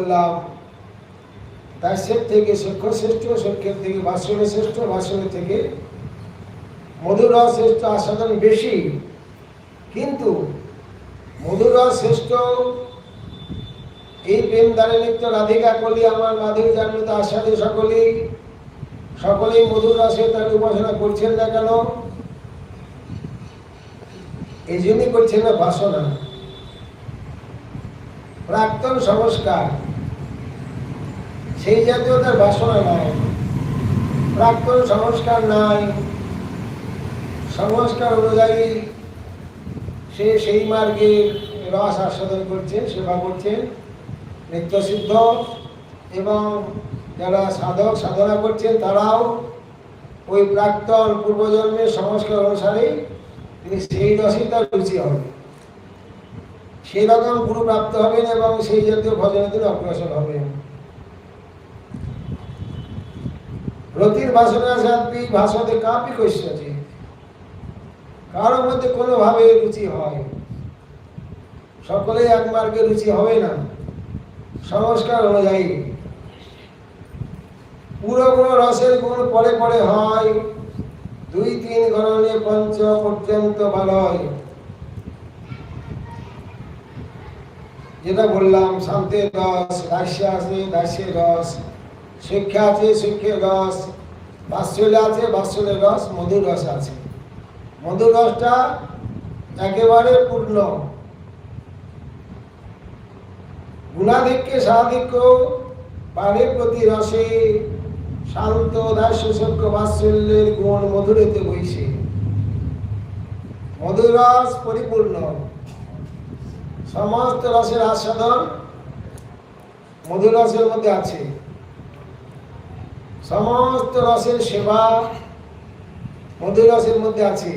বললাম দাস্যের থেকে সখ্য শ্রেষ্ঠ, সখ্যের থেকে বাৎসল্য শ্রেষ্ঠ, বাৎসল্যের থেকে মধুর রস শ্রেষ্ঠ, আস্বাদন বেশি। কিন্তু মধুর রস শ্রেষ্ঠ এই প্রেম দ্বারে নিত্য রাধিকা কলি আমার মাধুরী জাগ্রত আস্বাদে সকলেই মধুর রসে তার উপাসনা করছেন না কেন? এই জন্যই করছেন না বাসনা, প্রাক্তন সংস্কার, সেই জাতীয় তার বাসনা নাই, প্রাক্তন সংস্কার নাই। সংস্কার অনুযায়ী সে সেই মার্গের রস আস্বাদন করছে, সেবা করছে নিত্যসিদ্ধ, এবং যারা সাধক সাধনা করছেন তারাও ওই প্রাক্তন পূর্বজন্মের সংস্কার অনুসারে তিনি সেই রসেই তার রুচি হবে, সেই রকম গুরু প্রাপ্ত হবেন এবং সেই জাতীয় ভজনে তিনি অগ্রসর হবেন। রতির বাসনা সাধ্বী ভাষতে কাপি কৈশ্যচি, কারোর মধ্যে কোনোভাবে রুচি হয়, সকলেই এক মার্গে রুচি হবে না সংস্কার অনুযায়ী। পুরো কোনো রসের গুণ পরে পরে হয়, 2-3 গণনে পঞ্চ পর্যন্ত বালয়। যেটা বললাম, শান্তের রস, দাস্য আছে দাস্যের রস, শিক্ষা আছে শিক্ষের রস, বাৎসল্য আছে বাৎসল্যের রস, মধুর রস আছে। মধুর রসটা একেবারে পূর্ণ। গুণাধিক্যে সাধিক্য পারে প্রতি রসে, শান্ত দাস্য সখ্য বাৎসল্যের গুণ মধুরেতে বইছে। মধুর রস পরিপূর্ণ, সমস্ত রসের আস্বাদন মধুর রসের মধ্যে আছে, সমস্ত রসের সেবা মধুর রসের মধ্যে আছে।